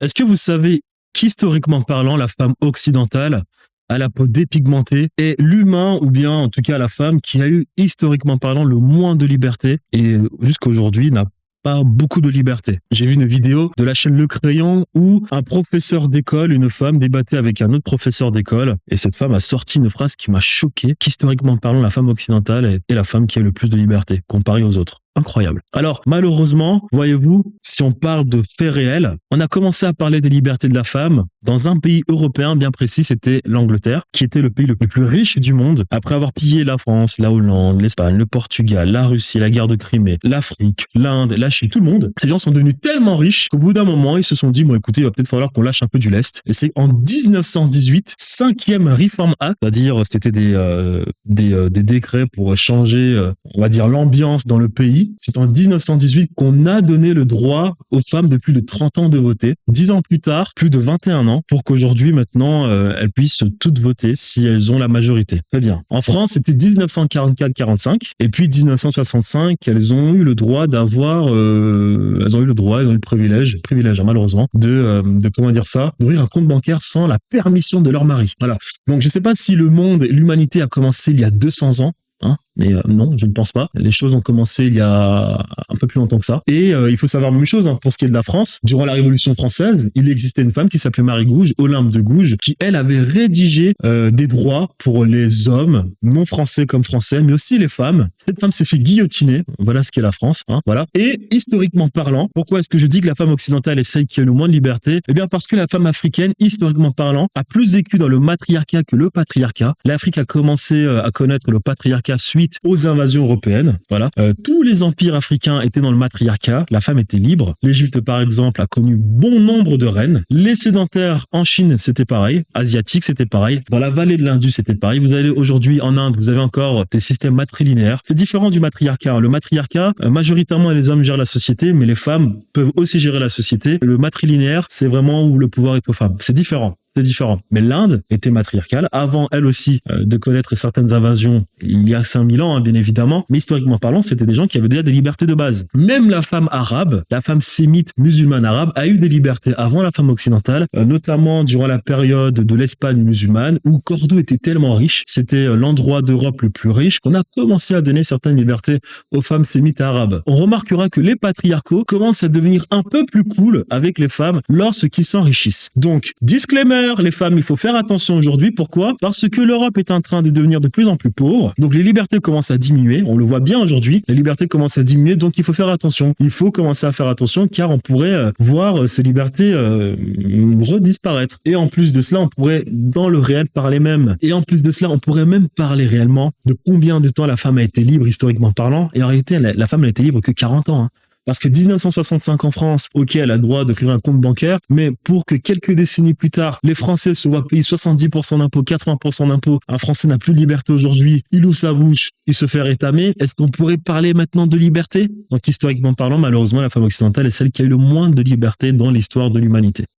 Est-ce que vous savez qu'historiquement parlant, la femme occidentale a la peau dépigmentée est l'humain, ou bien en tout cas la femme, qui a eu historiquement parlant le moins de liberté et jusqu'à aujourd'hui n'a pas beaucoup de liberté. J'ai vu une vidéo de la chaîne Le Crayon où un professeur d'école, une femme, débattait avec un autre professeur d'école et cette femme a sorti une phrase qui m'a choqué, qu'historiquement parlant, la femme occidentale est la femme qui a le plus de liberté comparée aux autres. Incroyable. Alors, malheureusement, voyez-vous, si on parle de faits réels, on a commencé à parler des libertés de la femme dans un pays européen bien précis, c'était l'Angleterre, qui était le pays le plus riche du monde, après avoir pillé la France, la Hollande, l'Espagne, le Portugal, la Russie, la guerre de Crimée, l'Afrique, l'Inde, la Chine, tout le monde. Ces gens sont devenus tellement riches qu'au bout d'un moment, ils se sont dit, bon écoutez, il va peut-être falloir qu'on lâche un peu du lest. Et c'est en 1918, 5e Reform Act, c'est-à-dire c'était des décrets pour changer, on va dire, l'ambiance dans le pays. C'est en 1918 qu'on a donné le droit aux femmes de plus de 30 ans de voter. 10 ans plus tard, plus de 21 ans, pour qu'aujourd'hui, maintenant, elles puissent toutes voter si elles ont la majorité. Très bien. En France, c'était 1944-45. Et puis 1965, elles ont eu le droit d'avoir, elles ont eu le privilège, malheureusement, d'ouvrir un compte bancaire sans la permission de leur mari. Voilà. Donc, je sais pas si le monde, l'humanité a commencé il y a 200 ans. Mais non, je ne pense pas. Les choses ont commencé il y a un peu plus longtemps que ça. Et il faut savoir la même chose pour ce qui est de la France. Durant la Révolution française, il existait une femme qui s'appelait Marie Gouge, Olympe de Gouges, qui, elle, avait rédigé des droits pour les hommes, non français comme français, mais aussi les femmes. Cette femme s'est fait guillotiner. Voilà ce qu'est la France. Voilà. Et historiquement parlant, pourquoi est-ce que je dis que la femme occidentale est celle qui a le moins de liberté? Eh bien parce que la femme africaine, historiquement parlant, a plus vécu dans le matriarcat que le patriarcat. L'Afrique a commencé à connaître le patriarcat suite aux invasions européennes. Voilà. Tous les empires africains étaient dans le matriarcat. La femme était libre. L'Égypte, par exemple, a connu bon nombre de reines. Les sédentaires en Chine, c'était pareil. Asiatique, c'était pareil. Dans la vallée de l'Indus, c'était pareil. Vous allez aujourd'hui en Inde, vous avez encore des systèmes matrilinéaires. C'est différent du matriarcat. Le matriarcat, majoritairement, les hommes gèrent la société, mais les femmes peuvent aussi gérer la société. Le matrilinéaire, c'est vraiment où le pouvoir est aux femmes. C'est différent. Mais l'Inde était matriarcale, avant elle aussi de connaître certaines invasions il y a 5000 ans, bien évidemment, mais historiquement parlant, c'était des gens qui avaient déjà des libertés de base. Même la femme arabe, la femme sémite musulmane arabe, a eu des libertés avant la femme occidentale, notamment durant la période de l'Espagne musulmane, où Cordoue était tellement riche, c'était l'endroit d'Europe le plus riche, qu'on a commencé à donner certaines libertés aux femmes sémites arabes. On remarquera que les patriarcaux commencent à devenir un peu plus cool avec les femmes lorsqu'ils s'enrichissent. Donc, disclaimer, les femmes, il faut faire attention aujourd'hui. Pourquoi? Parce que l'Europe est en train de devenir de plus en plus pauvre. Donc les libertés commencent à diminuer. On le voit bien aujourd'hui. Les libertés commencent à diminuer. Donc il faut faire attention. Il faut commencer à faire attention car on pourrait voir ces libertés redisparaître. Et en plus de cela, on pourrait dans le réel parler même. Et en plus de cela, on pourrait même parler réellement de combien de temps la femme a été libre historiquement parlant. Et en réalité, la femme n'a été libre que 40 ans. Parce que 1965 en France, ok, elle a le droit d'ouvrir un compte bancaire, mais pour que quelques décennies plus tard, les Français se voient payer 70% d'impôts, 80% d'impôts, un Français n'a plus de liberté aujourd'hui, il ouvre sa bouche, il se fait rétamer, est-ce qu'on pourrait parler maintenant de liberté? Donc historiquement parlant, malheureusement, la femme occidentale est celle qui a eu le moins de liberté dans l'histoire de l'humanité.